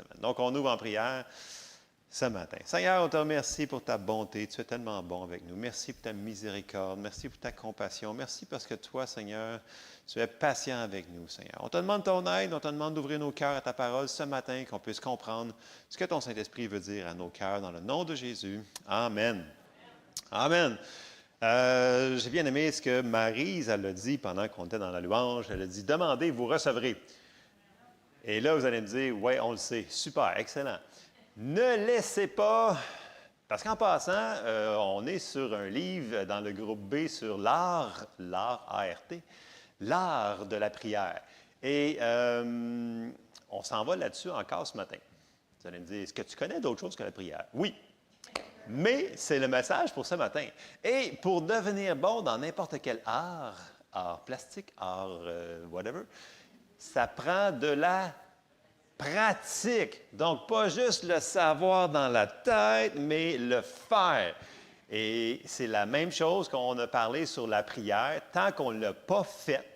semaine. Donc, on ouvre en prière ce matin. Seigneur, on te remercie pour ta bonté. Tu es tellement bon avec nous. Merci pour ta miséricorde. Merci pour ta compassion. Merci parce que toi, Seigneur, tu es patient avec nous, Seigneur. On te demande ton aide. On te demande d'ouvrir nos cœurs à ta parole ce matin, qu'on puisse comprendre ce que ton Saint-Esprit veut dire à nos cœurs dans le nom de Jésus. Amen. Amen. J'ai bien aimé ce que Maryse, elle a dit pendant qu'on était dans la louange. Elle a dit « Demandez, vous recevrez ». Et là, vous allez me dire « Oui, on le sait. Super, excellent. » Ne laissez pas, parce qu'en passant, on est sur un livre dans le groupe B sur l'art A-R-T, l'art de la prière. Et on s'en va là-dessus encore ce matin. Vous allez me dire, est-ce que tu connais d'autres choses que la prière? Oui, mais c'est le message pour ce matin. Et pour devenir bon dans n'importe quel art plastique, art whatever, ça prend de la pratique. Donc, pas juste le savoir dans la tête, mais le faire. Et c'est la même chose qu'on a parlé sur la prière. Tant qu'on ne l'a pas fait,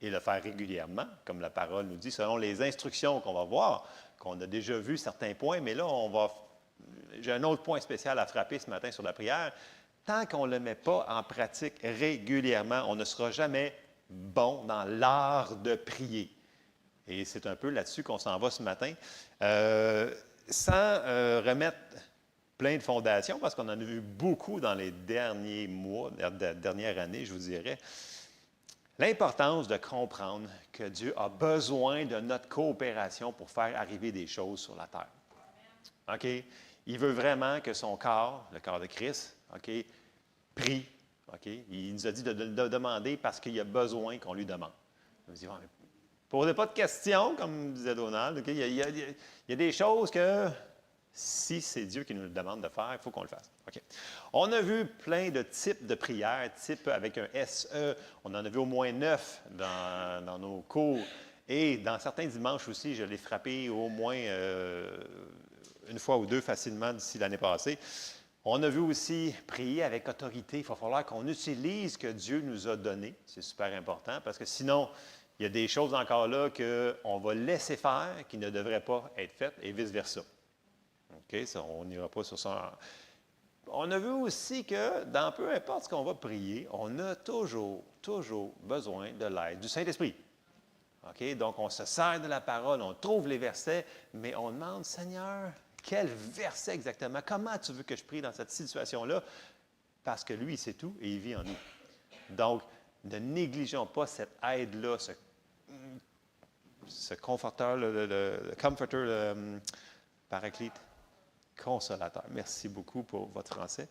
et le faire régulièrement, comme la parole nous dit, selon les instructions qu'on va voir, qu'on a déjà vu certains points, mais là, j'ai un autre point spécial à frapper ce matin sur la prière. Tant qu'on ne le met pas en pratique régulièrement, on ne sera jamais bon dans l'art de prier. Et c'est un peu là-dessus qu'on s'en va ce matin, sans remettre plein de fondations, parce qu'on en a vu beaucoup dans les derniers mois, dernière année, je vous dirais. L'importance de comprendre que Dieu a besoin de notre coopération pour faire arriver des choses sur la terre. OK? Il veut vraiment que son corps, le corps de Christ, OK, prie. OK? Il nous a dit de demander parce qu'il a besoin qu'on lui demande. On dit, posez pas de questions, comme disait Donald. Okay? Il y a des choses que, si c'est Dieu qui nous le demande de faire, il faut qu'on le fasse. Okay. On a vu plein de types de prières, type avec un SE. On en a vu au moins 9 dans nos cours. Et dans certains dimanches aussi, je l'ai frappé au moins une fois ou deux facilement d'ici l'année passée. On a vu aussi prier avec autorité. Il va falloir qu'on utilise ce que Dieu nous a donné. C'est super important parce que sinon, il y a des choses encore là qu'on va laisser faire qui ne devraient pas être faites et vice-versa. OK? Ça, on n'ira pas sur ça. On a vu aussi que dans peu importe ce qu'on va prier, on a toujours besoin de l'aide du Saint-Esprit. OK? Donc, on se sert de la parole, on trouve les versets, mais on demande, Seigneur, quel verset exactement? Comment tu veux que je prie dans cette situation-là? Parce que lui, il sait tout et il vit en nous. Donc, ne négligeons pas cette aide-là, ce conforteur, le comforter, le paraclite, consolateur. Merci beaucoup pour votre français.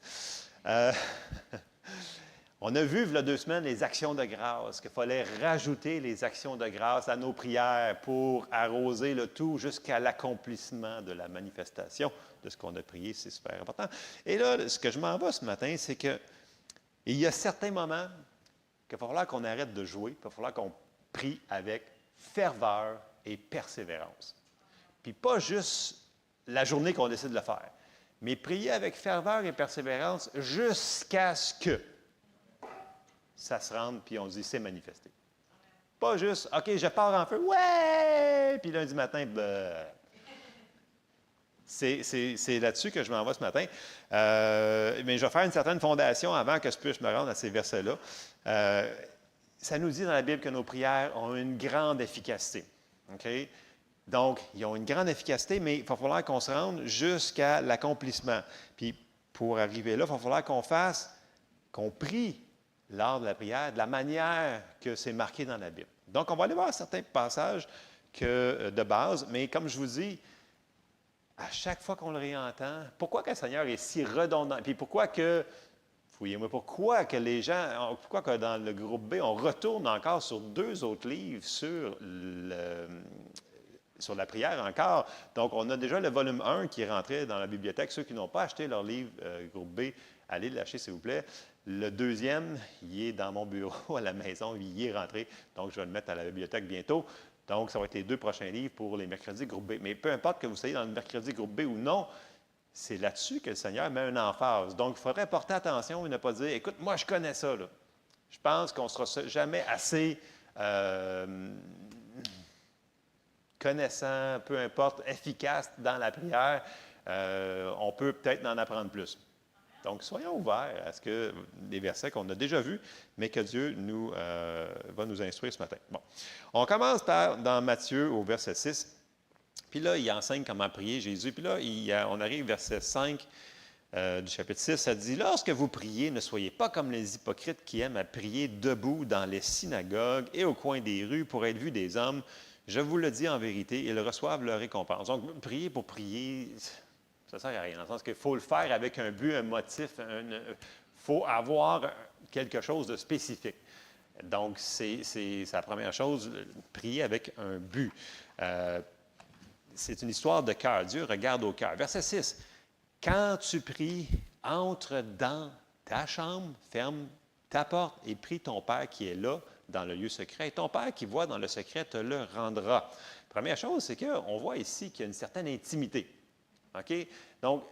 On a vu, il y a 2 semaines, les actions de grâce, qu'il fallait rajouter les actions de grâce à nos prières pour arroser le tout jusqu'à l'accomplissement de la manifestation de ce qu'on a prié. C'est super important. Et là, ce que je m'en vais ce matin, c'est qu'il y a certains moments qu'il va falloir qu'on arrête de jouer, il va falloir qu'on prie avec ferveur et persévérance. Puis pas juste la journée qu'on décide de le faire, mais prier avec ferveur et persévérance jusqu'à ce que ça se rende, puis on dit c'est manifesté. Pas juste, OK, je pars en feu, ouais! Puis lundi matin, c'est là-dessus que je m'en vais ce matin. Mais je vais faire une certaine fondation avant que je puisse me rendre à ces versets-là. Ça nous dit dans la Bible que nos prières ont une grande efficacité. OK? Donc, ils ont une grande efficacité, mais il va falloir qu'on se rende jusqu'à l'accomplissement. Puis, pour arriver là, il va falloir qu'on prie l'art de la prière de la manière que c'est marqué dans la Bible. Donc, on va aller voir certains passages de base, mais comme je vous dis, à chaque fois qu'on le réentend, pourquoi que le Seigneur est si redondant? Puis pourquoi que, fouillez-moi, pourquoi que les gens, pourquoi que dans le groupe B, on retourne encore sur 2 autres livres sur la prière encore. Donc, on a déjà le volume 1 qui est rentré dans la bibliothèque. Ceux qui n'ont pas acheté leur livre groupe B, allez l'acheter, s'il vous plaît. Le deuxième, il est dans mon bureau à la maison, il y est rentré. Donc, je vais le mettre à la bibliothèque bientôt. Donc, ça va être les 2 prochains livres pour les mercredis groupe B. Mais peu importe que vous soyez dans le mercredi groupe B ou non, c'est là-dessus que le Seigneur met une emphase. Donc, il faudrait porter attention et ne pas dire, écoute, moi, je connais ça, là. Je pense qu'on ne sera jamais assez connaissant, peu importe, efficace dans la prière, on peut peut-être en apprendre plus. Donc, soyons ouverts à ce que des versets qu'on a déjà vus, mais que Dieu va nous instruire ce matin. Bon, on commence dans Matthieu au verset 6. Puis là, il enseigne comment prier Jésus. Puis là, on arrive au verset 5 du chapitre 6. Ça dit, « Lorsque vous priez, ne soyez pas comme les hypocrites qui aiment à prier debout dans les synagogues et au coin des rues pour être vus des hommes. Je vous le dis en vérité, ils reçoivent leur récompense. » Donc, prier pour prier, ça ne sert à rien. Dans le sens qu'il faut le faire avec un but, un motif. Il faut avoir quelque chose de spécifique. Donc, c'est la première chose, prier avec un but. C'est une histoire de cœur. Dieu regarde au cœur. Verset 6. « Quand tu pries, entre dans ta chambre, ferme ta porte et prie ton Père qui est là, dans le lieu secret. Et ton Père qui voit dans le secret te le rendra. » Première chose, c'est qu'on voit ici qu'il y a une certaine intimité. OK? Donc, tu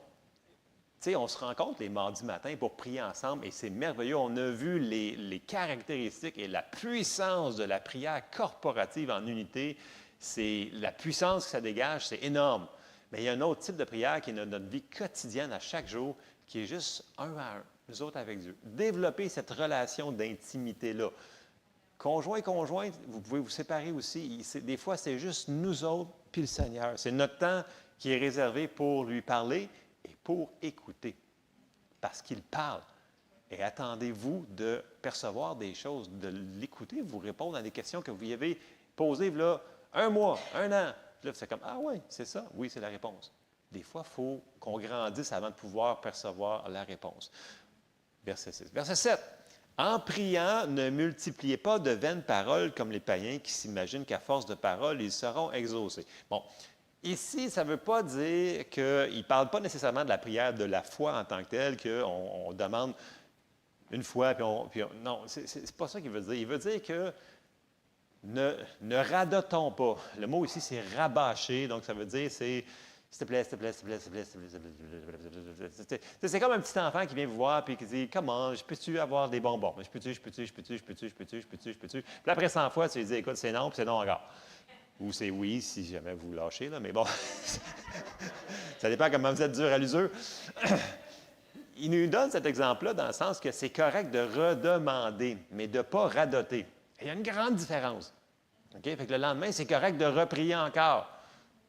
sais, on se rencontre les mardis matins pour prier ensemble et c'est merveilleux. On a vu les caractéristiques et la puissance de la prière corporative en unité. C'est la puissance que ça dégage, c'est énorme. Mais il y a un autre type de prière qui est notre vie quotidienne à chaque jour, qui est juste un à un, nous autres avec Dieu. Développer cette relation d'intimité-là. Conjoint, conjointe, vous pouvez vous séparer aussi. Des fois, c'est juste nous autres puis le Seigneur. C'est notre temps qui est réservé pour lui parler et pour écouter. Parce qu'il parle. Et attendez-vous de percevoir des choses, de l'écouter, vous répondre à des questions que vous y avez posées là, un mois, un an. Puis là, c'est comme, ah oui, c'est ça. Oui, c'est la réponse. Des fois, il faut qu'on grandisse avant de pouvoir percevoir la réponse. Verset 6. Verset 7. « En priant, ne multipliez pas de vaines paroles comme les païens qui s'imaginent qu'à force de paroles, ils seront exaucés. » Bon, ici, ça ne veut pas dire qu'il ne parle pas nécessairement de la prière de la foi en tant que telle, qu'on demande une fois, non, c'est pas ça qu'il veut dire. Il veut dire que ne radotons pas. Le mot ici, c'est rabâcher, donc ça veut dire c'est s'il te plaît, s'il te plaît, s'il te plaît, s'il te plaît, s'il te plaît. C'est comme un petit enfant qui vient vous voir et qui dit « Comment, je peux-tu avoir des bonbons? Je peux-tu? Puis après 100 fois, tu lui dis « Écoute, c'est non, puis c'est non encore. » Ou c'est oui, si jamais vous lâchez, là, mais bon, ça dépend comment vous êtes dur à l'usure. Il nous donne cet exemple-là dans le sens que c'est correct de redemander, mais de ne pas radoter. Et il y a une grande différence. Okay? Fait que le lendemain, c'est correct de reprier encore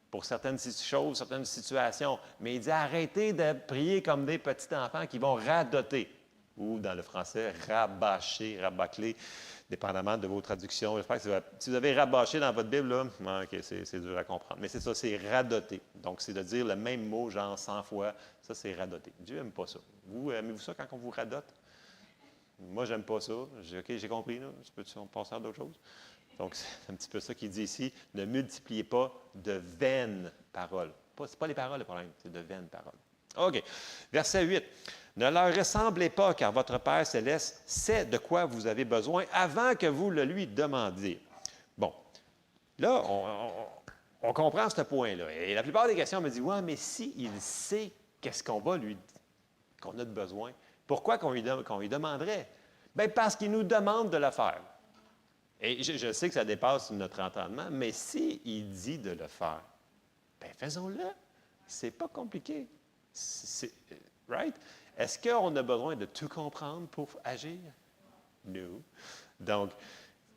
pour certaines choses, certaines situations. Mais il dit arrêtez de prier comme des petits enfants qui vont radoter. Ou dans le français, rabâcher, rabâcler, dépendamment de vos traductions. J'espère que si vous avez rabâché dans votre Bible, là, OK, c'est dur à comprendre. Mais c'est ça, c'est radoter. Donc, c'est de dire le même mot, genre 100 fois. Ça, c'est radoter. Dieu n'aime pas ça. Vous, aimez-vous ça quand on vous radote? Moi, j'aime pas ça. OK, j'ai compris, là. On peut passer à d'autres choses? Donc, c'est un petit peu ça qu'il dit ici. Ne multipliez pas de vaines paroles. Ce n'est pas les paroles le problème, c'est de vaines paroles. OK. Verset 8. Ne leur ressemblez pas, car votre Père céleste sait de quoi vous avez besoin avant que vous le lui demandiez. Bon. Là, on comprend ce point-là. Et la plupart des questions me disent, ouais, mais si il sait qu'est-ce qu'on a de besoin, pourquoi qu'on lui demanderait? Bien, parce qu'il nous demande de le faire. Et je sais que ça dépasse notre entendement, mais s'il dit de le faire, bien, faisons-le. C'est pas compliqué. Right? Est-ce qu'on a besoin de tout comprendre pour agir? Non. Donc,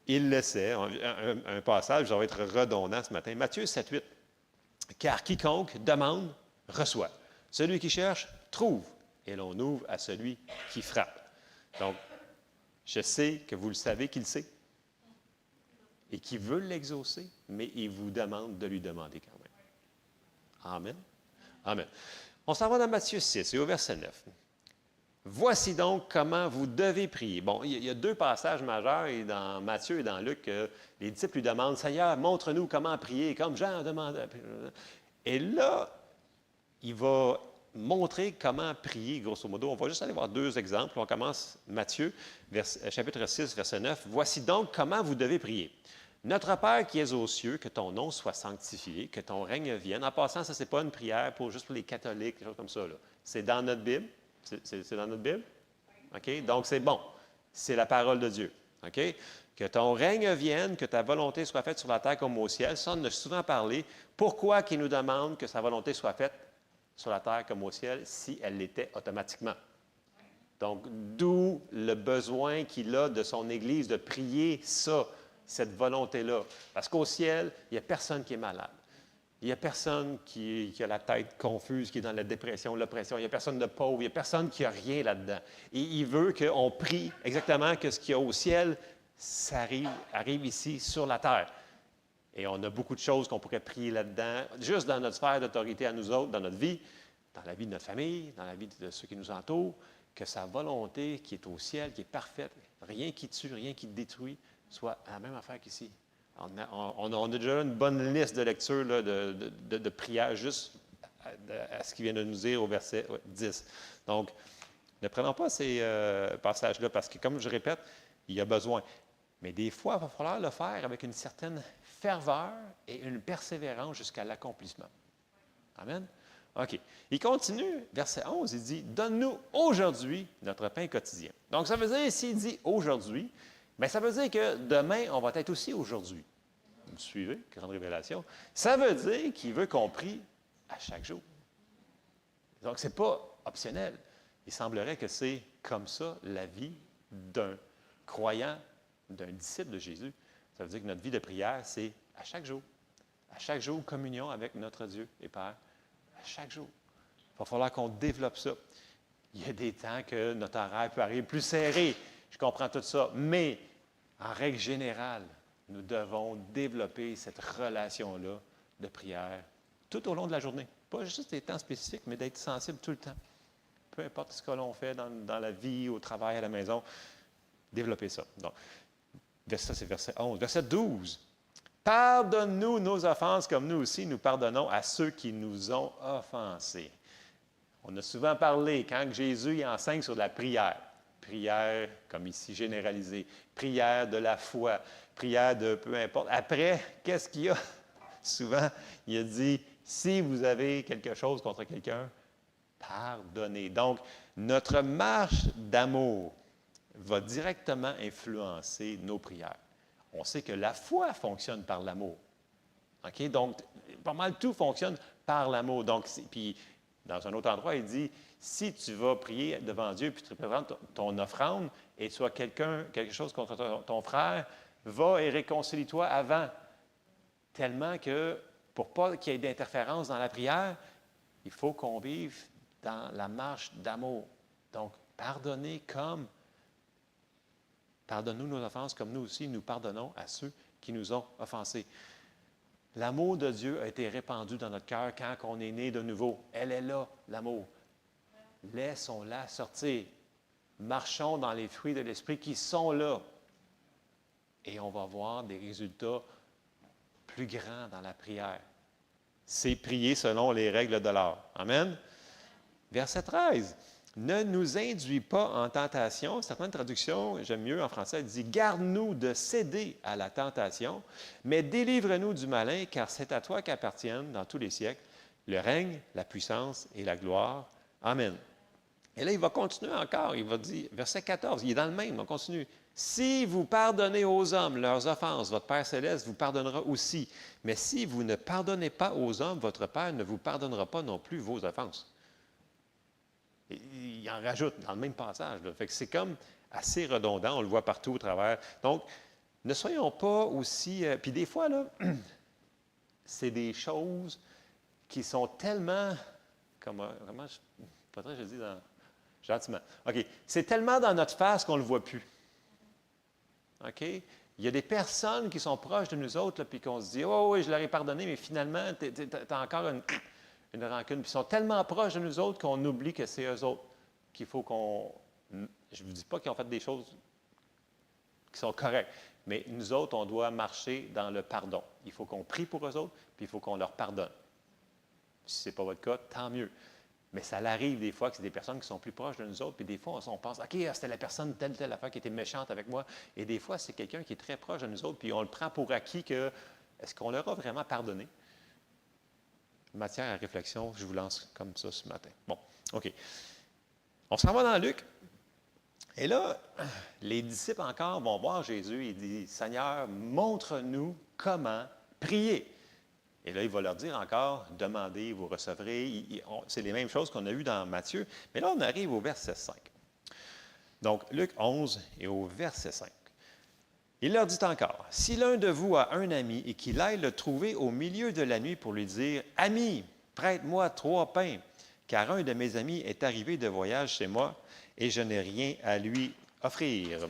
il le sait. Un passage, ça va être redondant ce matin. Matthieu 7, 8. « Car quiconque demande, reçoit. Celui qui cherche, trouve. Et l'on ouvre à celui qui frappe. » Donc, je sais que vous le savez qu'il sait. Et qui veut l'exaucer, mais il vous demande de lui demander quand même. Amen. Amen. On s'en va dans Matthieu 6 et au verset 9. « Voici donc comment vous devez prier. » Bon, il y a deux passages majeurs et dans Matthieu et dans Luc. Les disciples lui demandent, « Seigneur, montre-nous comment prier, comme Jean demandait. » Et là, il va montrer comment prier, grosso modo. On va juste aller voir deux exemples. On commence Matthieu, chapitre 6, verset 9. « Voici donc comment vous devez prier. Notre Père qui es aux cieux, que ton nom soit sanctifié, que ton règne vienne. » En passant, ça, ce n'est pas une prière juste pour les catholiques, quelque chose comme ça. C'est dans notre Bible. C'est dans notre Bible? OK? Donc, c'est bon. C'est la parole de Dieu. OK? Que ton règne vienne, que ta volonté soit faite sur la terre comme au ciel. Ça, on en a souvent parlé. Pourquoi qu'il nous demande que sa volonté soit faite sur la terre comme au ciel si elle l'était automatiquement? Donc, d'où le besoin qu'il a de son Église de prier ça, cette volonté-là. Parce qu'au ciel, il n'y a personne qui est malade. Il n'y a personne qui a la tête confuse, qui est dans la dépression, l'oppression. Il n'y a personne de pauvre. Il n'y a personne qui n'a rien là-dedans. Et il veut qu'on prie exactement que ce qu'il y a au ciel, ça arrive ici sur la terre. Et on a beaucoup de choses qu'on pourrait prier là-dedans, juste dans notre sphère d'autorité à nous autres, dans notre vie, dans la vie de notre famille, dans la vie de ceux qui nous entourent, que sa volonté qui est au ciel, qui est parfaite, rien qui tue, rien qui détruit, soit la même affaire qu'ici. On a déjà une bonne liste de lectures là, de prières juste à ce qu'il vient de nous dire au verset 10. Donc, ne prenons pas ces passages-là parce que, comme je répète, il y a besoin. Mais des fois, il va falloir le faire avec une certaine ferveur et une persévérance jusqu'à l'accomplissement. Amen? OK. Il continue, verset 11, il dit « Donne-nous aujourd'hui notre pain quotidien. » Donc, ça veut dire, s'il dit « aujourd'hui », bien, ça veut dire que demain, on va être aussi aujourd'hui. Vous me suivez? Grande révélation. Ça veut dire qu'il veut qu'on prie à chaque jour. Donc, ce n'est pas optionnel. Il semblerait que c'est comme ça la vie d'un croyant, d'un disciple de Jésus. Ça veut dire que notre vie de prière, c'est à chaque jour. À chaque jour, communion avec notre Dieu et Père. À chaque jour. Il va falloir qu'on développe ça. Il y a des temps que notre horaire peut arriver plus serré. Je comprends tout ça. Mais, en règle générale, nous devons développer cette relation-là de prière tout au long de la journée. Pas juste des temps spécifiques, mais d'être sensible tout le temps. Peu importe ce que l'on fait dans la vie, au travail, à la maison, développer ça. Donc, ça, c'est verset 11. Verset 12. Pardonne-nous nos offenses comme nous aussi nous pardonnons à ceux qui nous ont offensés. On a souvent parlé, quand Jésus il enseigne sur la prière, prière, comme ici, généralisée, prière de la foi, prière de peu importe. Après, qu'est-ce qu'il y a? Souvent, il a dit, si vous avez quelque chose contre quelqu'un, pardonnez. Donc, notre marche d'amour va directement influencer nos prières. On sait que la foi fonctionne par l'amour. OK? Donc, pas mal tout fonctionne par l'amour. Donc, puis, dans un autre endroit, il dit, si tu vas prier devant Dieu, puis tu représentes ton offrande, et tu as quelque chose contre ton frère, va et réconcilie-toi avant. Tellement que, pour pas qu'il y ait d'interférence dans la prière, il faut qu'on vive dans la marche d'amour. Donc, pardonner comme pardonne-nous nos offenses comme nous aussi nous pardonnons à ceux qui nous ont offensés. L'amour de Dieu a été répandu dans notre cœur quand on est né de nouveau. Elle est là, l'amour. Laissons-la sortir. Marchons dans les fruits de l'Esprit qui sont là. Et on va voir des résultats plus grands dans la prière. C'est prier selon les règles de l'art. Amen. Verset 13. Ne nous induis pas en tentation. Certaines traductions, j'aime mieux en français, elle dit « Garde-nous de céder à la tentation, mais délivre-nous du malin, car c'est à toi qu'appartiennent, dans tous les siècles, le règne, la puissance et la gloire. Amen. » Et là, il va continuer encore. Il va dire, verset 14, il est dans le même, on continue. « Si vous pardonnez aux hommes leurs offenses, votre Père céleste vous pardonnera aussi. Mais si vous ne pardonnez pas aux hommes, votre Père ne vous pardonnera pas non plus vos offenses. » Il en rajoute dans le même passage. Là. Fait que c'est comme assez redondant, on le voit partout au travers. Donc, ne soyons pas aussi... puis des fois, là, c'est des choses qui sont tellement... Comment je dis gentiment. OK. C'est tellement dans notre face qu'on ne le voit plus. OK? Il y a des personnes qui sont proches de nous autres, là, puis qu'on se dit « Oh oui, je leur ai pardonné, mais finalement, tu as encore une rancune. » Puis ils sont tellement proches de nous autres qu'on oublie que c'est eux autres qu'il faut qu'on... Je ne vous dis pas qu'ils ont fait des choses qui sont correctes, mais nous autres, on doit marcher dans le pardon. Il faut qu'on prie pour eux autres, puis il faut qu'on leur pardonne. Si ce n'est pas votre cas, tant mieux. Mais ça arrive des fois que c'est des personnes qui sont plus proches de nous autres, puis des fois, on pense, OK, c'était la personne telle affaire qui était méchante avec moi. Et des fois, c'est quelqu'un qui est très proche de nous autres, puis on le prend pour acquis que, est-ce qu'on leur a vraiment pardonné? Matière à réflexion, je vous lance comme ça ce matin. Bon, OK. On s'en va dans Luc. Et là, les disciples encore vont voir Jésus et disent, Seigneur, montre-nous comment prier. Et là, il va leur dire encore, demandez, vous recevrez. C'est les mêmes choses qu'on a vues dans Matthieu. Mais là, on arrive au verset 5. Donc, Luc 11 et au verset 5. Il leur dit encore, si l'un de vous a un ami et qu'il aille le trouver au milieu de la nuit pour lui dire, Ami, prête-moi 3 pains, car un de mes amis est arrivé de voyage chez moi et je n'ai rien à lui offrir.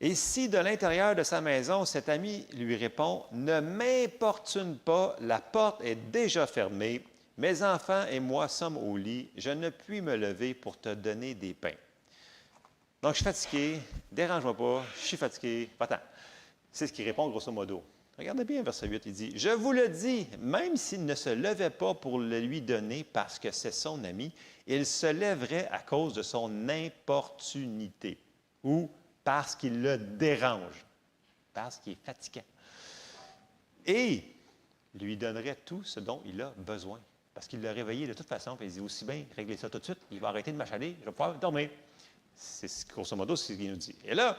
Et si de l'intérieur de sa maison, cet ami lui répond, ne m'importune pas, la porte est déjà fermée, mes enfants et moi sommes au lit, je ne puis me lever pour te donner des pains. Donc, je suis fatigué, dérange-moi pas, je suis fatigué, va-t'en. C'est ce qu'il répond grosso modo. Regardez bien verset 8, il dit, « Je vous le dis, même s'il ne se levait pas pour le lui donner parce que c'est son ami, il se lèverait à cause de son importunité ou parce qu'il le dérange, parce qu'il est fatigant. Et lui donnerait tout ce dont il a besoin. Parce qu'il l'a réveillé de toute façon, puis il dit aussi bien, régler ça tout de suite, il va arrêter de m'achaler, je vais pouvoir dormir. » C'est grosso modo ce qu'il nous dit. Et là,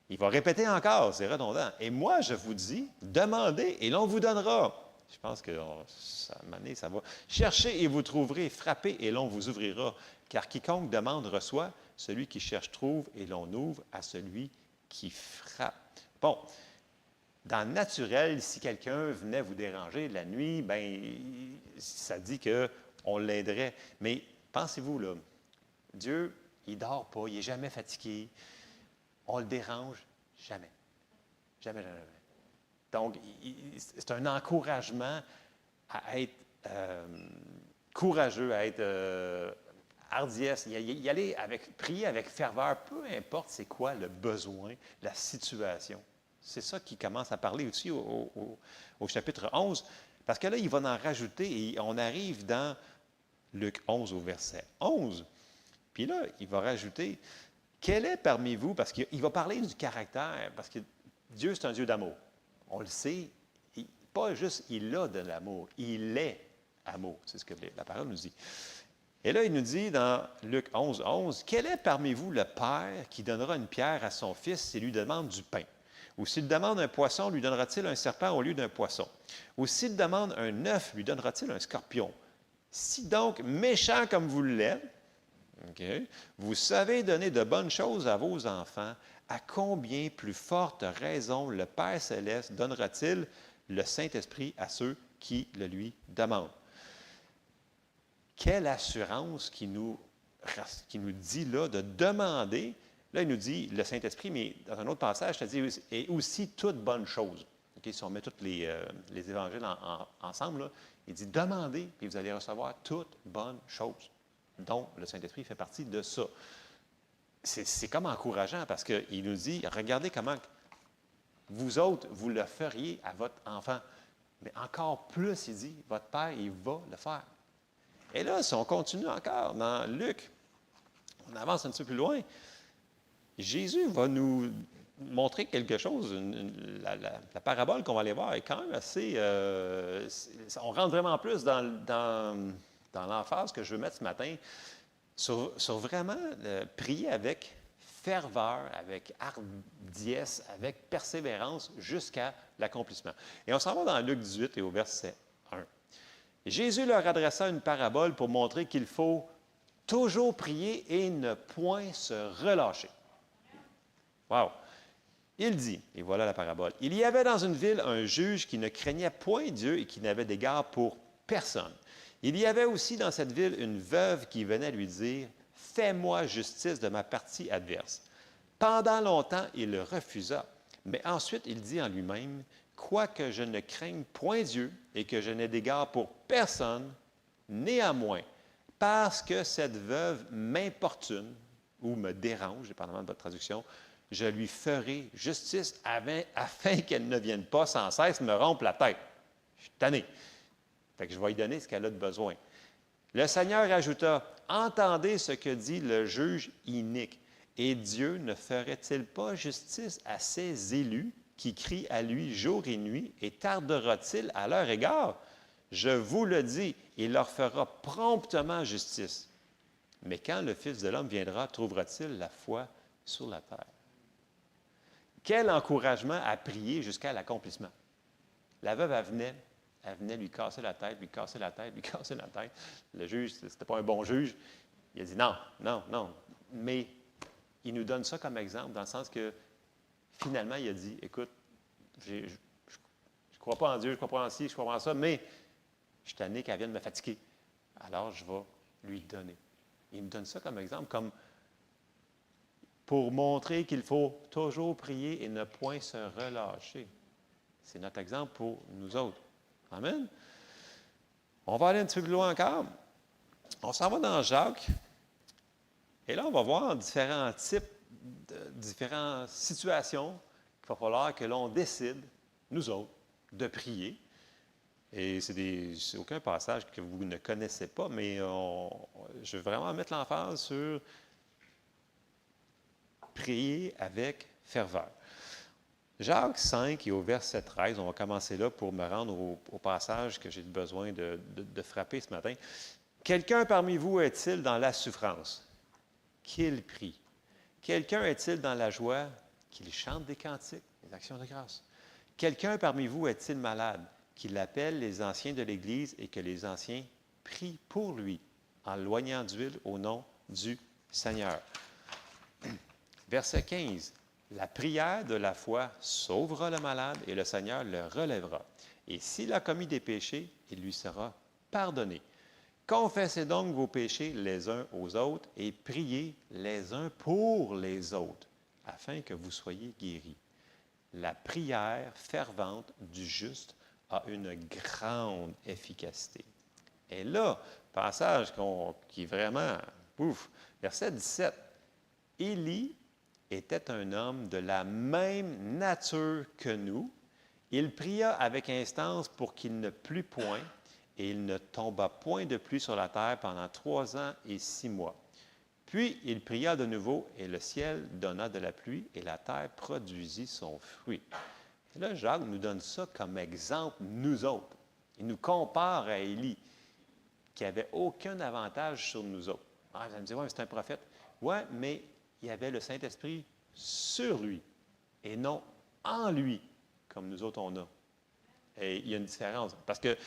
il va répéter encore, c'est redondant. Et moi, je vous dis, demandez et l'on vous donnera. Je pense que ça va. Cherchez et vous trouverez, frappez et l'on vous ouvrira. Car quiconque demande reçoit, celui qui cherche trouve et l'on ouvre à celui qui frappe. Bon, dans le naturel, si quelqu'un venait vous déranger la nuit, bien, ça dit qu'on l'aiderait. Mais pensez-vous, là, Dieu, il ne dort pas, il n'est jamais fatigué. On le dérange jamais. Jamais, jamais, jamais. Donc, c'est un encouragement à être courageux, à être hardiesse, y aller prier avec ferveur, peu importe c'est quoi le besoin, la situation. C'est ça qui commence à parler aussi au chapitre 11, parce que là, il va en rajouter et on arrive dans Luc 11 au verset 11. Puis là, il va rajouter, quel est parmi vous, parce qu'il va parler du caractère, parce que Dieu, c'est un Dieu d'amour. On le sait, pas juste il a de l'amour, il est amour. C'est ce que la parole nous dit. Et là, il nous dit dans Luc 11, 11, quel est parmi vous le père qui donnera une pierre à son fils s'il lui demande du pain? Ou s'il demande un poisson, lui donnera-t-il un serpent au lieu d'un poisson? Ou s'il demande un œuf, lui donnera-t-il un scorpion? Si donc, méchant comme vous l'êtes, okay, vous savez donner de bonnes choses à vos enfants, à combien plus forte raison le Père céleste donnera-t-il le Saint-Esprit à ceux qui le lui demandent? Quelle assurance qui nous dit là de demander. Là, il nous dit le Saint-Esprit, mais dans un autre passage, ça dit et aussi toute bonne chose. Okay, si on met tous les évangiles ensemble, là, il dit demandez, puis vous allez recevoir toute bonne chose, dont le Saint-Esprit fait partie de ça. C'est comme encourageant parce qu'il nous dit regardez comment vous autres, vous le feriez à votre enfant. Mais encore plus, il dit votre Père, il va le faire. Et là, si on continue encore dans Luc, on avance un petit peu plus loin, Jésus va nous montrer quelque chose. La parabole qu'on va aller voir est quand même assez... on rentre vraiment plus dans l'emphase que je veux mettre ce matin sur vraiment prier avec ferveur, avec hardiesse, avec persévérance jusqu'à l'accomplissement. Et on s'en va dans Luc 18 et au verset 1. Jésus leur adressa une parabole pour montrer qu'il faut toujours prier et ne point se relâcher. Wow! Il dit, et voilà la parabole, il y avait dans une ville un juge qui ne craignait point Dieu et qui n'avait d'égard pour personne. Il y avait aussi dans cette ville une veuve qui venait lui dire, « Fais-moi justice de ma partie adverse. » Pendant longtemps, il le refusa, mais ensuite il dit en lui-même, « Quoique je ne craigne point Dieu et que je n'ai d'égard pour personne, néanmoins, parce que cette veuve m'importune ou me dérange, dépendamment de votre traduction, je lui ferai justice afin qu'elle ne vienne pas sans cesse me rompre la tête. Je suis tanné. Fait que je vais lui donner ce qu'elle a de besoin. Le Seigneur ajouta, « Entendez ce que dit le juge inique. Et Dieu ne ferait-il pas justice à ses élus qui crient à lui jour et nuit, et tardera-t-il à leur égard? Je vous le dis, il leur fera promptement justice. Mais quand le Fils de l'homme viendra, trouvera-t-il la foi sur la terre? Quel encouragement à prier jusqu'à l'accomplissement. La veuve, elle venait lui casser la tête, lui casser la tête, lui casser la tête. Le juge, ce n'était pas un bon juge. Il a dit non, non, non. Mais il nous donne ça comme exemple, dans le sens que finalement, il a dit, écoute, je ne crois pas en Dieu, je ne crois pas en ci, je ne crois pas en ça, mais je suis tanné qu'elle vienne me fatiguer. Alors, je vais lui donner. Il me donne ça comme exemple, comme pour montrer qu'il faut toujours prier et ne point se relâcher. C'est notre exemple pour nous autres. Amen. On va aller un petit peu plus loin encore. On s'en va dans Jacques. Et là, on va voir différents types, différentes situations qu'il va falloir que l'on décide, nous autres, de prier. Et c'est aucun passage que vous ne connaissez pas, mais je veux vraiment mettre l'emphase sur prier avec ferveur. Jacques 5 et au verset 13, on va commencer là pour me rendre au passage que j'ai besoin de frapper ce matin. Quelqu'un parmi vous est-il dans la souffrance? Qu'il prie. Quelqu'un est-il dans la joie? Qu'il chante des cantiques, des actions de grâce. Quelqu'un parmi vous est-il malade? Qu'il appelle les anciens de l'Église et que les anciens prient pour lui en loignant d'huile au nom du Seigneur. Verset 15. La prière de la foi sauvera le malade et le Seigneur le relèvera. Et s'il a commis des péchés, il lui sera pardonné. Confessez donc vos péchés les uns aux autres et priez les uns pour les autres, afin que vous soyez guéris. La prière fervente du juste a une grande efficacité. Et là, passage qui est vraiment, verset 17. Élie était un homme de la même nature que nous. Il pria avec instance pour qu'il ne plût point, et il ne tomba point de pluie sur la terre pendant 3 ans et 6 mois. Puis il pria de nouveau, et le ciel donna de la pluie, et la terre produisit son fruit. Et là, Jacques nous donne ça comme exemple, nous autres. Il nous compare à Élie, qui n'avait aucun avantage sur nous autres. Ah, vous allez me dire, oui, c'est un prophète. Oui, mais il y avait le Saint-Esprit sur lui et non en lui, comme nous autres on a. Et il y a une différence. Parce que,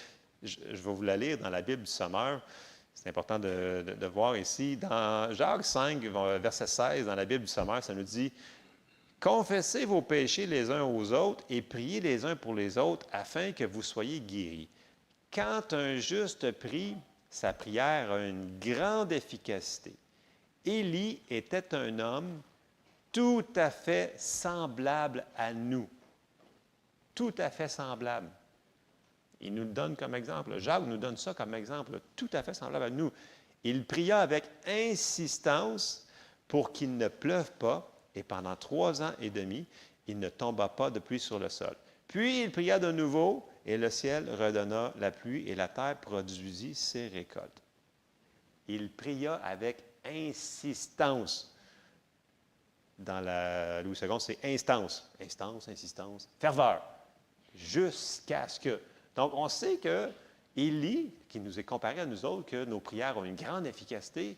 je vais vous la lire dans la Bible du Sommeur, c'est important de voir ici. Dans Jacques 5, verset 16, dans la Bible du Sommeur, ça nous dit « Confessez vos péchés les uns aux autres et priez les uns pour les autres afin que vous soyez guéris. Quand un juste prie, sa prière a une grande efficacité. Élie était un homme tout à fait semblable à nous. Tout à fait semblable. Il nous le donne comme exemple. Jacques nous donne ça comme exemple, tout à fait semblable à nous. Il pria avec insistance pour qu'il ne pleuve pas, et pendant 3 ans et demi, il ne tomba pas de pluie sur le sol. Puis il pria de nouveau, et le ciel redonna la pluie, et la terre produisit ses récoltes. Il pria avec insistance. Dans la Louis II, c'est instance. Instance, insistance, ferveur. Jusqu'à ce que... Donc, on sait que Élie, qui nous est comparé à nous autres, que nos prières ont une grande efficacité,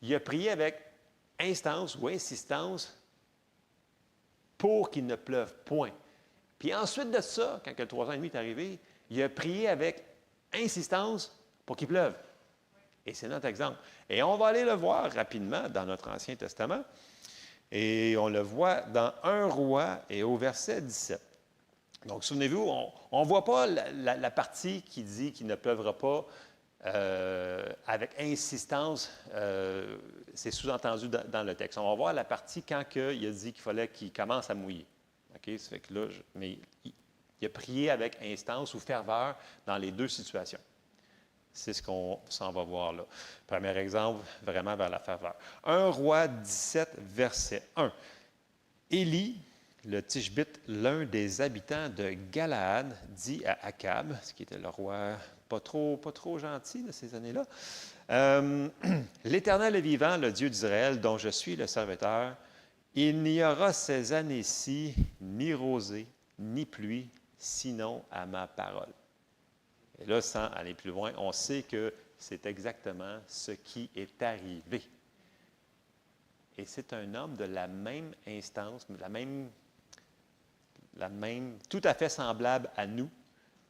il a prié avec instance ou insistance pour qu'il ne pleuve point. Puis ensuite de ça, quand le 3 ans et demi est arrivé, il a prié avec insistance pour qu'il pleuve. Et c'est notre exemple. Et on va aller le voir rapidement dans notre Ancien Testament. Et on le voit dans 1 Roi et au verset 17. Donc, souvenez-vous, on ne voit pas la partie qui dit qu'il ne pleuvra pas avec insistance. C'est sous-entendu dans le texte. On va voir la partie quand il a dit qu'il fallait qu'il commence à mouiller. OK? Ça fait que là, mais il a prié avec instance ou ferveur dans les deux situations. C'est ce qu'on s'en va voir là. Premier exemple, vraiment vers la faveur. 1 Roi 17, verset 1. Élie, le Tishbite, l'un des habitants de Galaad, dit à Akab, ce qui était le roi pas trop gentil de ces années-là, « L'Éternel est vivant, le Dieu d'Israël, dont je suis le serviteur. Il n'y aura ces années-ci ni rosée, ni pluie, sinon à ma parole. » Et là, sans aller plus loin, on sait que c'est exactement ce qui est arrivé. Et c'est un homme de la même instance, tout à fait semblable à nous,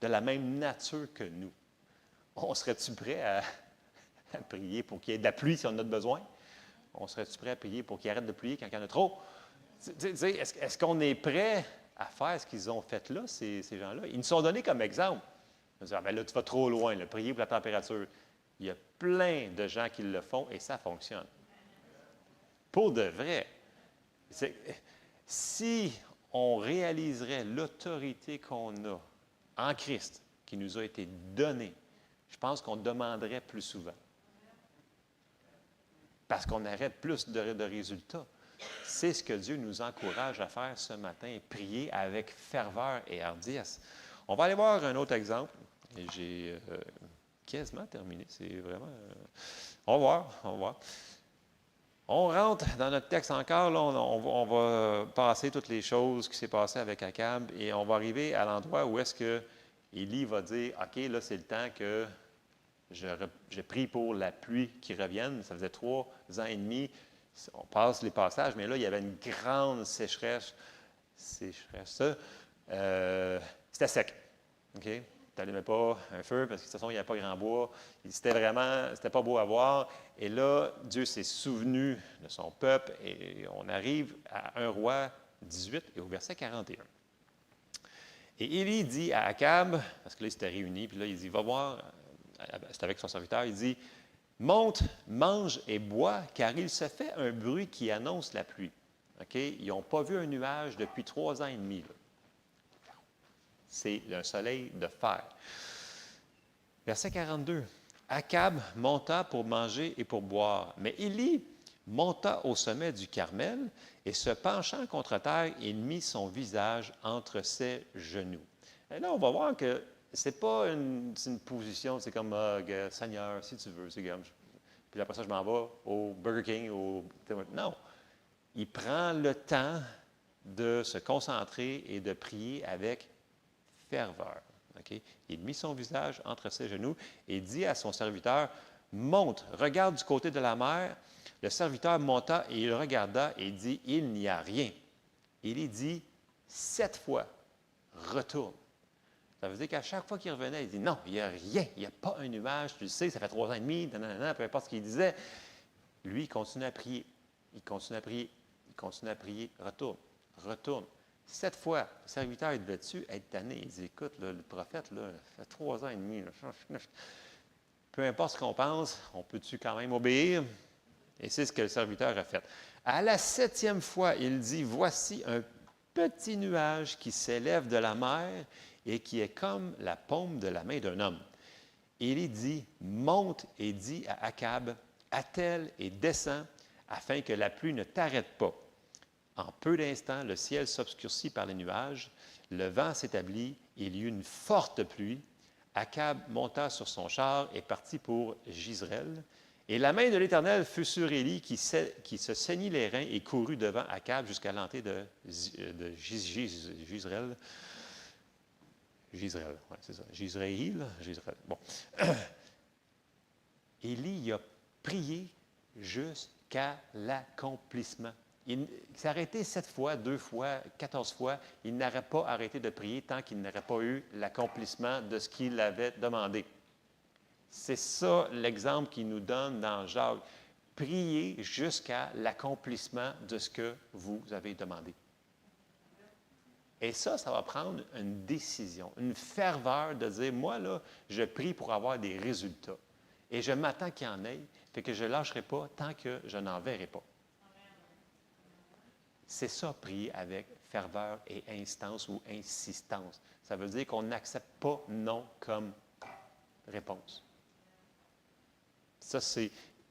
de la même nature que nous. On serait-tu prêt à prier pour qu'il y ait de la pluie si on en a besoin? On serait-tu prêt à prier pour qu'il arrête de pluie quand il y en a trop? Est-ce qu'on est prêt à faire ce qu'ils ont fait là, ces gens-là? Ils nous sont donnés comme exemple. Ils disent, là, tu vas trop loin, là, prier pour la température. Il y a plein de gens qui le font et ça fonctionne. Pour de vrai. Si on réaliserait l'autorité qu'on a en Christ, qui nous a été donnée, je pense qu'on demanderait plus souvent. Parce qu'on aurait plus de résultats. C'est ce que Dieu nous encourage à faire ce matin, prier avec ferveur et hardiesse. On va aller voir un autre exemple. Et j'ai quasiment terminé. C'est vraiment... on va voir. On rentre dans notre texte encore. Là, on va passer toutes les choses qui s'est passées avec Akab et on va arriver à l'endroit où est-ce que Élie va dire, OK, là, c'est le temps que je prie pour la pluie qui revienne. Ça faisait 3 ans et demi. On passe les passages, mais là, il y avait une grande sécheresse. C'était sec. OK? Tu n'allumais pas un feu parce que de toute façon, il n'y avait pas grand bois. C'était pas beau à voir. Et là, Dieu s'est souvenu de son peuple et on arrive à 1 Roi 18 et au verset 41. Et Élie dit à Akab, parce que là, il s'était réuni, puis là, il dit, va voir, c'est avec son serviteur, il dit, monte, mange et bois, car il se fait un bruit qui annonce la pluie. OK? Ils n'ont pas vu un nuage depuis 3 ans et demi. Là. C'est un soleil de fer. Verset 42. Akab monta pour manger et pour boire. Mais Élie monta au sommet du Carmel et se penchant contre terre, il mit son visage entre ses genoux. Et là, on va voir que ce n'est pas une position, c'est comme Seigneur, si tu veux. C'est comme, puis après ça, je m'en vais au Burger King. Non. Il prend le temps de se concentrer et de prier avec ferveur. Okay? Il mit son visage entre ses genoux et dit à son serviteur, monte, regarde du côté de la mer. Le serviteur monta et il regarda et dit, il n'y a rien. Il dit 7 fois, retourne. Ça veut dire qu'à chaque fois qu'il revenait, il dit, non, il n'y a rien, il n'y a pas un nuage, tu le sais, ça fait 3 ans et demi, nanana, peu importe ce qu'il disait. Lui, il continue à prier, il continue à prier, retourne. 7 fois, le serviteur, il devait-tu être tanné? Il dit, écoute, là, le prophète, là, ça fait 3 ans et demi. Là, peu importe ce qu'on pense, on peut-tu quand même obéir? Et c'est ce que le serviteur a fait. À la 7e fois, il dit, voici un petit nuage qui s'élève de la mer et qui est comme la paume de la main d'un homme. Il dit, monte et dit à Akab, attelle et descends, afin que la pluie ne t'arrête pas. En peu d'instants, le ciel s'obscurcit par les nuages, le vent s'établit, il y eut une forte pluie. Akab monta sur son char et partit pour Jizreel. Et la main de l'Éternel fut sur Élie qui se saignit les reins et courut devant Akab jusqu'à l'entrée de Jizreel. Jizreel, oui, c'est ça. Jizreel. Bon. Élie a prié jusqu'à l'accomplissement. Il s'est arrêté 7 fois, 2 fois, 14 fois. Il n'aurait pas arrêté de prier tant qu'il n'aurait pas eu l'accomplissement de ce qu'il avait demandé. C'est ça l'exemple qu'il nous donne dans Jacques. Priez jusqu'à l'accomplissement de ce que vous avez demandé. Et ça va prendre une décision, une ferveur de dire, moi, là, je prie pour avoir des résultats. Et je m'attends qu'il y en ait, fait que je ne lâcherai pas tant que je n'en verrai pas. C'est ça, prier avec ferveur et instance ou insistance. Ça veut dire qu'on n'accepte pas non comme réponse. Ça, c'est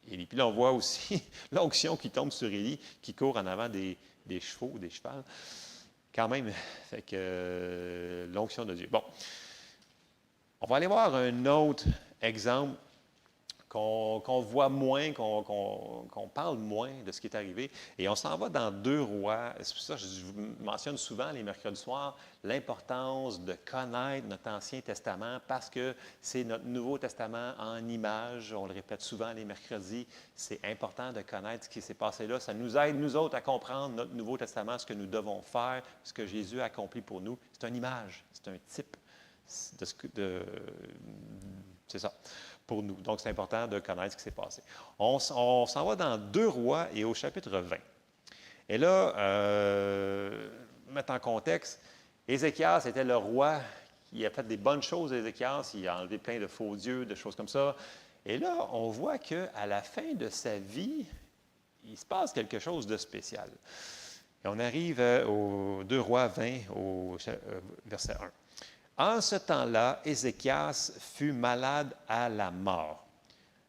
Élie. Puis là, on voit aussi l'onction qui tombe sur Élie, qui court en avant des chevaux, des chevals. Quand même, fait que l'onction de Dieu. Bon, on va aller voir un autre exemple qu'on voit moins, qu'on parle moins de ce qui est arrivé. Et on s'en va dans 2 Rois. C'est pour ça que je vous mentionne souvent les mercredis soirs l'importance de connaître notre Ancien Testament parce que c'est notre Nouveau Testament en images. On le répète souvent les mercredis. C'est important de connaître ce qui s'est passé là. Ça nous aide, nous autres, à comprendre notre Nouveau Testament, ce que nous devons faire, ce que Jésus a accompli pour nous. C'est une image, c'est un type c'est ça, pour nous. Donc, c'est important de connaître ce qui s'est passé. On s'en va dans 2 Rois et au chapitre 20. Et là, mettre en contexte, Ézéchias était le roi qui a fait des bonnes choses, Ézéchias. Il a enlevé plein de faux dieux, de choses comme ça. Et là, on voit qu'à la fin de sa vie, il se passe quelque chose de spécial. Et on arrive au 2 Rois 20, au verset 1. En ce temps-là, Ézéchias fut malade à la mort.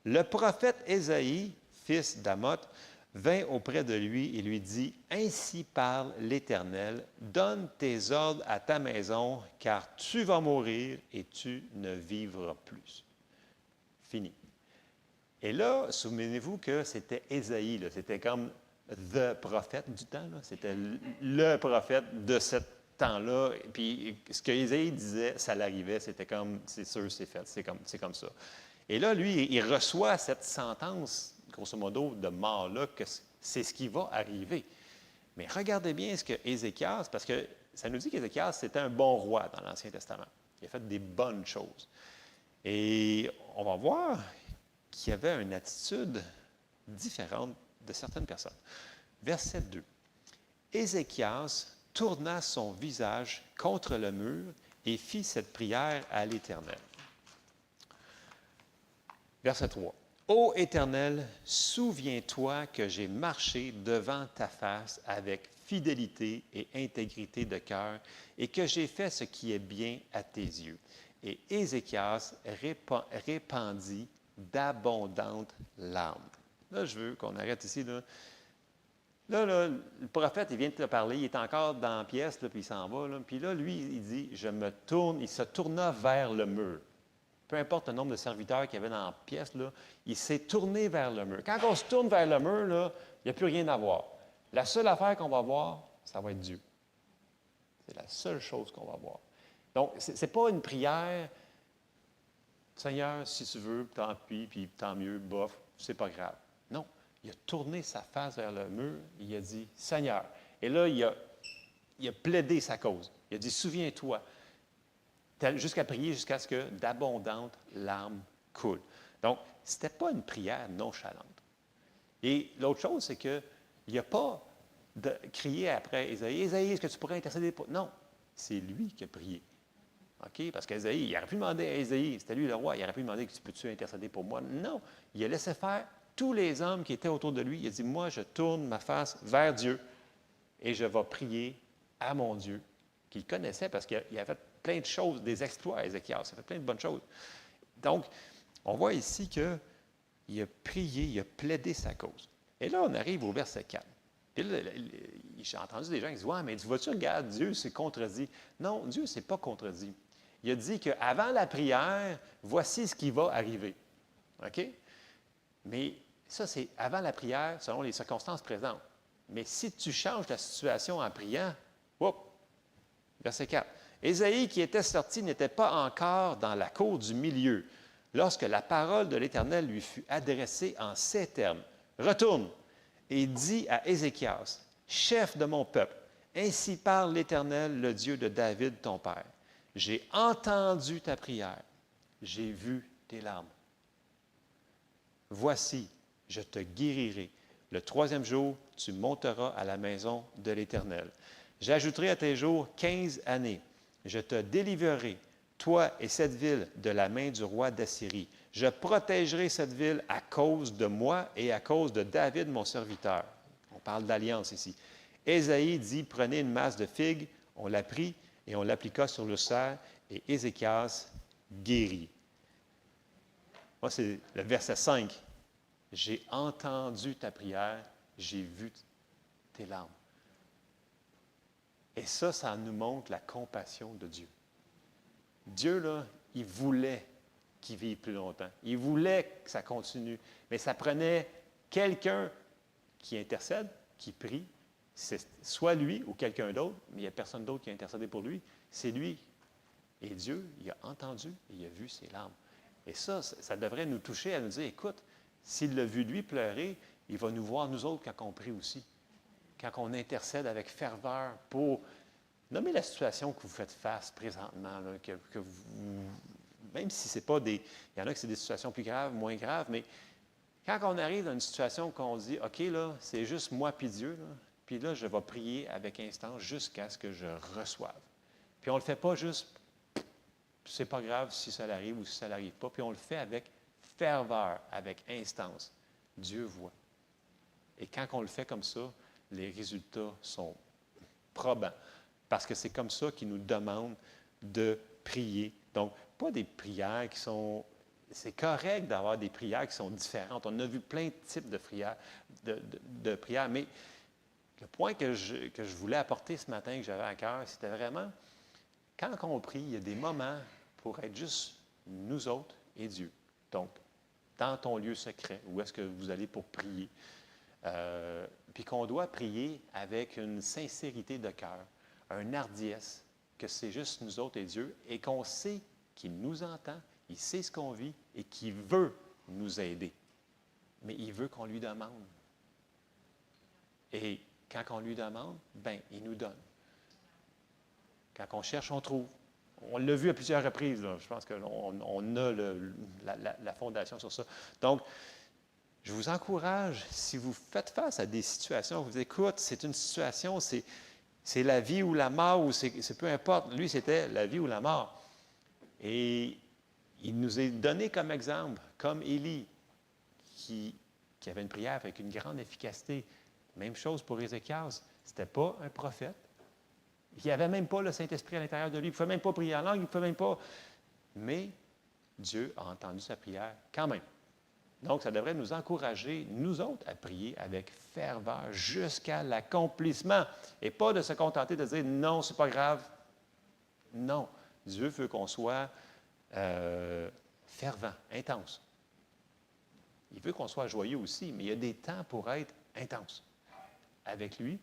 Le prophète Ésaïe, fils d'Amoth, vint auprès de lui et lui dit, « Ainsi parle l'Éternel, donne tes ordres à ta maison, car tu vas mourir et tu ne vivras plus. » Fini. Et là, souvenez-vous que c'était Ésaïe, là, c'était comme the prophète du temps, là, c'était le prophète de cette temps-là. Puis ce que Ésaïe disait, ça l'arrivait, c'était comme, c'est sûr, c'est fait, c'est comme ça. Et là, lui, il reçoit cette sentence, grosso modo, de mort-là, que c'est ce qui va arriver. Mais regardez bien ce que Ézéchias, parce que ça nous dit qu'Ézéchias, c'était un bon roi dans l'Ancien Testament. Il a fait des bonnes choses. Et on va voir qu'il y avait une attitude différente de certaines personnes. Verset 2. Ézéchias tourna son visage contre le mur et fit cette prière à l'Éternel. Verset 3. Ô Éternel, souviens-toi que j'ai marché devant ta face avec fidélité et intégrité de cœur et que j'ai fait ce qui est bien à tes yeux. Et Ézéchias répandit d'abondantes larmes. Là, je veux qu'on arrête ici. Là, le prophète, il vient de te parler, il est encore dans la pièce, là, puis il s'en va. Là. Puis là, lui, il dit, je me tourne, il se tourna vers le mur. Peu importe le nombre de serviteurs qu'il y avait dans la pièce, là, il s'est tourné vers le mur. Quand on se tourne vers le mur, là, il n'y a plus rien à voir. La seule affaire qu'on va voir, ça va être Dieu. C'est la seule chose qu'on va voir. Donc, ce n'est pas une prière, Seigneur, si tu veux, tant pis, puis tant mieux, bof, c'est pas grave. Non. Il a tourné sa face vers le mur, il a dit, Seigneur. Et là, il a plaidé sa cause. Il a dit, souviens-toi, jusqu'à prier jusqu'à ce que d'abondantes larmes coulent. Donc, ce n'était pas une prière nonchalante. Et l'autre chose, c'est qu'il n'a pas crié après Ésaïe, Ésaïe, est-ce que tu pourrais intercéder pour... Non, c'est lui qui a prié. OK? Parce qu'Ésaïe, il aurait pu demander à Ésaïe, c'était lui le roi, il aurait pu demander, peux-tu intercéder pour moi? Non, il a laissé faire tous les hommes qui étaient autour de lui. Il a dit, moi, je tourne ma face vers Dieu et je vais prier à mon Dieu, qu'il connaissait parce qu'il a fait plein de choses, des exploits à Ézéchias. Il a fait plein de bonnes choses. Donc, on voit ici qu'il a prié, il a plaidé sa cause. Et là, on arrive au verset 4. Puis là, j'ai entendu des gens qui disent, ouais, mais vois-tu, regarde, Dieu s'est contredit. Non, Dieu ne s'est pas contredit. Il a dit qu'avant la prière, voici ce qui va arriver. OK? Mais ça, c'est avant la prière, selon les circonstances présentes. Mais si tu changes la situation en priant, verset 4. Ésaïe, qui était sorti, n'était pas encore dans la cour du milieu, lorsque la parole de l'Éternel lui fut adressée en ces termes. Retourne et dis à Ézéchias, chef de mon peuple, ainsi parle l'Éternel, le Dieu de David, ton père. J'ai entendu ta prière, j'ai vu tes larmes. Voici, je te guérirai. Le 3e jour, tu monteras à la maison de l'Éternel. J'ajouterai à tes jours 15 années. Je te délivrerai, toi et cette ville, de la main du roi d'Assyrie. Je protégerai cette ville à cause de moi et à cause de David, mon serviteur. On parle d'alliance ici. Ésaïe dit, prenez une masse de figues. On la prit et on l'appliqua sur le cerf, et Ézéchias guérit. Moi, c'est le verset 5. J'ai entendu ta prière, j'ai vu tes larmes. Et ça nous montre la compassion de Dieu. Dieu, là, il voulait qu'ils vivent plus longtemps. Ils voulaient que ça continue. Mais ça prenait quelqu'un qui intercède, qui prie. C'est soit lui ou quelqu'un d'autre, mais il n'y a personne d'autre qui a intercédé pour lui. C'est lui. Et Dieu, il a entendu et il a vu ses larmes. Et ça devrait nous toucher à nous dire, écoute, s'il l'a vu lui pleurer, il va nous voir nous autres quand on prie aussi. Quand on intercède avec ferveur pour nommer la situation que vous faites face présentement, là, que vous, même si ce n'est pas des... Il y en a que c'est des situations plus graves, moins graves, mais quand on arrive dans une situation qu'on dit, OK, là, c'est juste moi puis Dieu, là, puis là, je vais prier avec instance jusqu'à ce que je reçoive. Puis on ne le fait pas juste, c'est pas grave si ça arrive ou si ça n'arrive pas, puis on le fait avec ferveur, avec instance. Dieu voit. Et quand on le fait comme ça, les résultats sont probants. Parce que c'est comme ça qu'il nous demande de prier. Donc, pas des prières qui sont... C'est correct d'avoir des prières qui sont différentes. On a vu plein de types de prières, de prières, mais le point que je voulais apporter ce matin, que j'avais à cœur, c'était vraiment, quand on prie, il y a des moments pour être juste nous autres et Dieu. Donc, dans ton lieu secret, où est-ce que vous allez pour prier? Puis qu'on doit prier avec une sincérité de cœur, un hardiesse, que c'est juste nous autres et Dieu, et qu'on sait qu'il nous entend, il sait ce qu'on vit et qu'il veut nous aider. Mais il veut qu'on lui demande. Et quand on lui demande, bien, il nous donne. Quand on cherche, on trouve. On l'a vu à plusieurs reprises, là. Je pense qu'on a la fondation sur ça. Donc, je vous encourage, si vous faites face à des situations, vous écoutez, c'est une situation, c'est la vie ou la mort, ou c'est peu importe. Lui, c'était la vie ou la mort. Et il nous est donné comme exemple, comme Élie, qui avait une prière avec une grande efficacité. Même chose pour Ézéchias. Ce n'était pas un prophète. Il n'y avait même pas le Saint-Esprit à l'intérieur de lui. Il ne pouvait même pas prier en langue, il ne pouvait même pas. Mais Dieu a entendu sa prière quand même. Donc, ça devrait nous encourager, nous autres, à prier avec ferveur jusqu'à l'accomplissement. Et pas de se contenter de dire non, c'est pas grave. Non. Dieu veut qu'on soit fervent, intense. Il veut qu'on soit joyeux aussi, mais il y a des temps pour être intense avec lui,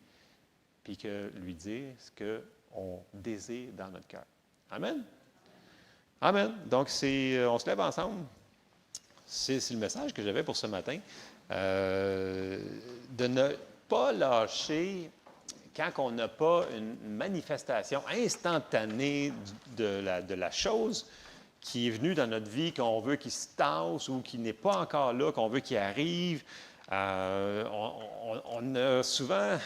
puis que lui dire ce qu'on désire dans notre cœur. Amen? Amen. Donc, on se lève ensemble. C'est le message que j'avais pour ce matin. De ne pas lâcher quand on n'a pas une manifestation instantanée de la chose qui est venue dans notre vie, qu'on veut qu'il se tasse ou qui n'est pas encore là, qu'on veut qu'il arrive. On a souvent, tu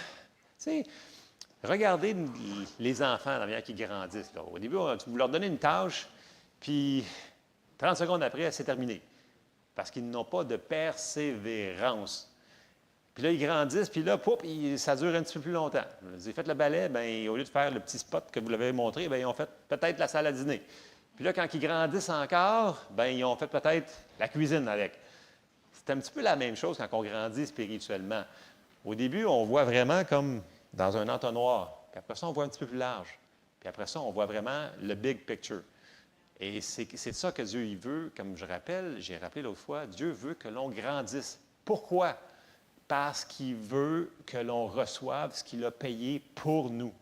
sais, regardez les enfants la manière qu'ils grandissent. Là. Au début, vous leur donnez une tâche, puis 30 secondes après, c'est terminé. Parce qu'ils n'ont pas de persévérance. Puis là, ils grandissent, puis là, ça dure un petit peu plus longtemps. Vous avez fait le balai, bien, au lieu de faire le petit spot que vous l'avez montré, bien, ils ont fait peut-être la salle à dîner. Puis là, quand ils grandissent encore, bien, ils ont fait peut-être la cuisine avec. C'est un petit peu la même chose quand on grandit spirituellement. Au début, on voit vraiment comme dans un entonnoir. Puis après ça, on voit un petit peu plus large. Puis après ça, on voit vraiment le big picture. Et c'est ça que Dieu il veut, comme j'ai rappelé l'autre fois, Dieu veut que l'on grandisse. Pourquoi? Parce qu'il veut que l'on reçoive ce qu'il a payé pour nous.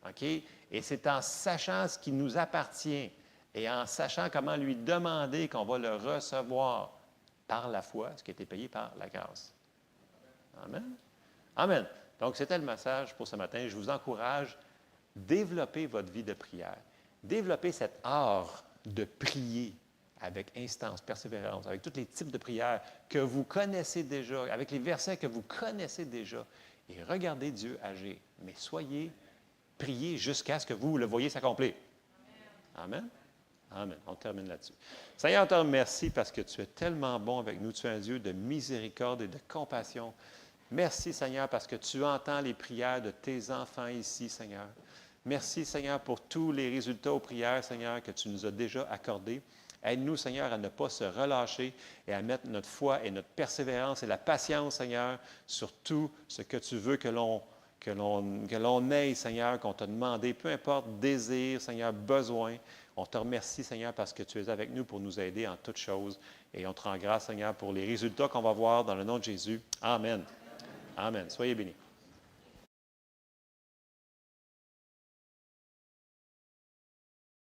OK? Et c'est en sachant ce qui nous appartient et en sachant comment lui demander qu'on va le recevoir par la foi, ce qui a été payé par la grâce. Amen? Amen. Donc, c'était le message pour ce matin. Je vous encourage, développez votre vie de prière. Développez cet art de prier avec instance, persévérance, avec tous les types de prières que vous connaissez déjà, avec les versets que vous connaissez déjà, et regardez Dieu agir. Mais priez jusqu'à ce que vous le voyez s'accomplir. Amen. Amen. On termine là-dessus. Seigneur, on te remercie parce que tu es tellement bon avec nous. Tu es un Dieu de miséricorde et de compassion. Merci, Seigneur, parce que tu entends les prières de tes enfants ici, Seigneur. Merci, Seigneur, pour tous les résultats aux prières, Seigneur, que tu nous as déjà accordés. Aide-nous, Seigneur, à ne pas se relâcher et à mettre notre foi et notre persévérance et la patience, Seigneur, sur tout ce que tu veux que l'on que l'on ait, Seigneur, qu'on t'a demandé, peu importe, désir, Seigneur, besoin. On te remercie, Seigneur, parce que tu es avec nous pour nous aider en toutes choses. Et on te rend grâce, Seigneur, pour les résultats qu'on va voir dans le nom de Jésus. Amen. Amen. Soyez bénis.